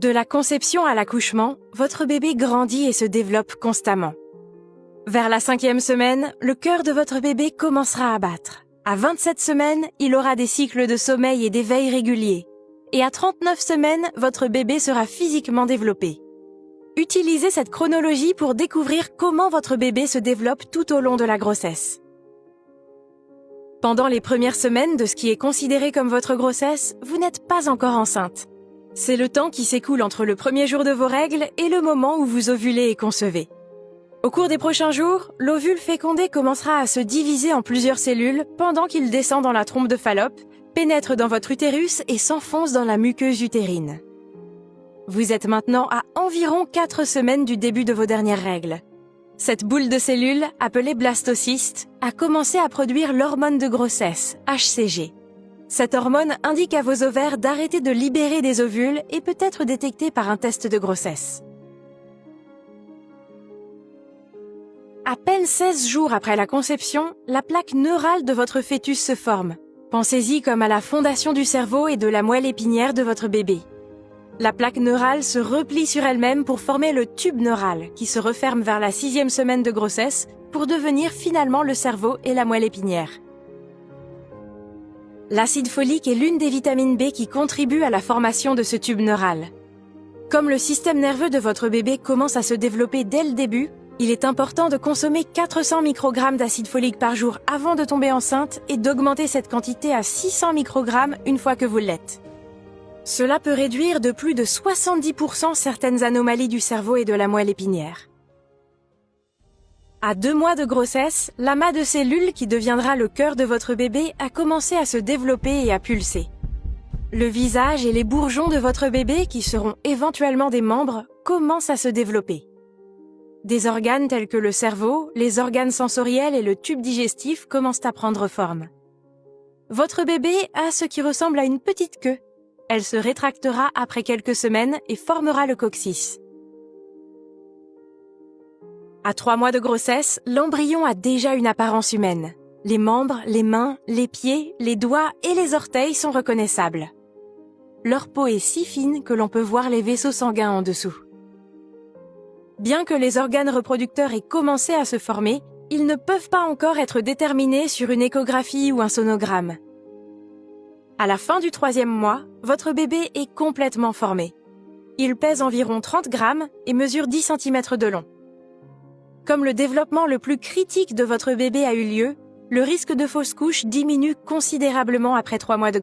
De la conception à l'accouchement, votre bébé grandit et se développe constamment. Vers la 5e semaine, le cœur de votre bébé commencera à battre. À 27 semaines, il aura des cycles de sommeil et d'éveil réguliers. Et à 39 semaines, votre bébé sera physiquement développé. Utilisez cette chronologie pour découvrir comment votre bébé se développe tout au long de la grossesse. Pendant les premières semaines de ce qui est considéré comme votre grossesse, vous n'êtes pas encore enceinte. C'est le temps qui s'écoule entre le premier jour de vos règles et le moment où vous ovulez et concevez. Au cours des prochains jours, l'ovule fécondé commencera à se diviser en plusieurs cellules pendant qu'il descend dans la trompe de Fallope, pénètre dans votre utérus et s'enfonce dans la muqueuse utérine. Vous êtes maintenant à environ 4 semaines du début de vos dernières règles. Cette boule de cellules, appelée blastocyste, a commencé à produire l'hormone de grossesse, HCG. Cette hormone indique à vos ovaires d'arrêter de libérer des ovules et peut être détectée par un test de grossesse. À peine 16 jours après la conception, la plaque neurale de votre fœtus se forme. Pensez-y comme à la fondation du cerveau et de la moelle épinière de votre bébé. La plaque neurale se replie sur elle-même pour former le tube neural, qui se referme vers la 6e semaine de grossesse pour devenir finalement le cerveau et la moelle épinière. L'acide folique est l'une des vitamines B qui contribuent à la formation de ce tube neural. Comme le système nerveux de votre bébé commence à se développer dès le début, il est important de consommer 400 microgrammes d'acide folique par jour avant de tomber enceinte et d'augmenter cette quantité à 600 microgrammes une fois que vous l'êtes. Cela peut réduire de plus de 70% certaines anomalies du cerveau et de la moelle épinière. À 2 mois de grossesse, l'amas de cellules qui deviendra le cœur de votre bébé a commencé à se développer et à pulser. Le visage et les bourgeons de votre bébé, qui seront éventuellement des membres, commencent à se développer. Des organes tels que le cerveau, les organes sensoriels et le tube digestif commencent à prendre forme. Votre bébé a ce qui ressemble à une petite queue. Elle se rétractera après quelques semaines et formera le coccyx. À 3 mois de grossesse, l'embryon a déjà une apparence humaine. Les membres, les mains, les pieds, les doigts et les orteils sont reconnaissables. Leur peau est si fine que l'on peut voir les vaisseaux sanguins en dessous. Bien que les organes reproducteurs aient commencé à se former, ils ne peuvent pas encore être déterminés sur une échographie ou un sonogramme. À la fin du 3e mois, votre bébé est complètement formé. Il pèse environ 30 grammes et mesure 10 cm de long. Comme le développement le plus critique de votre bébé a eu lieu, le risque de fausse couche diminue considérablement après 3 mois de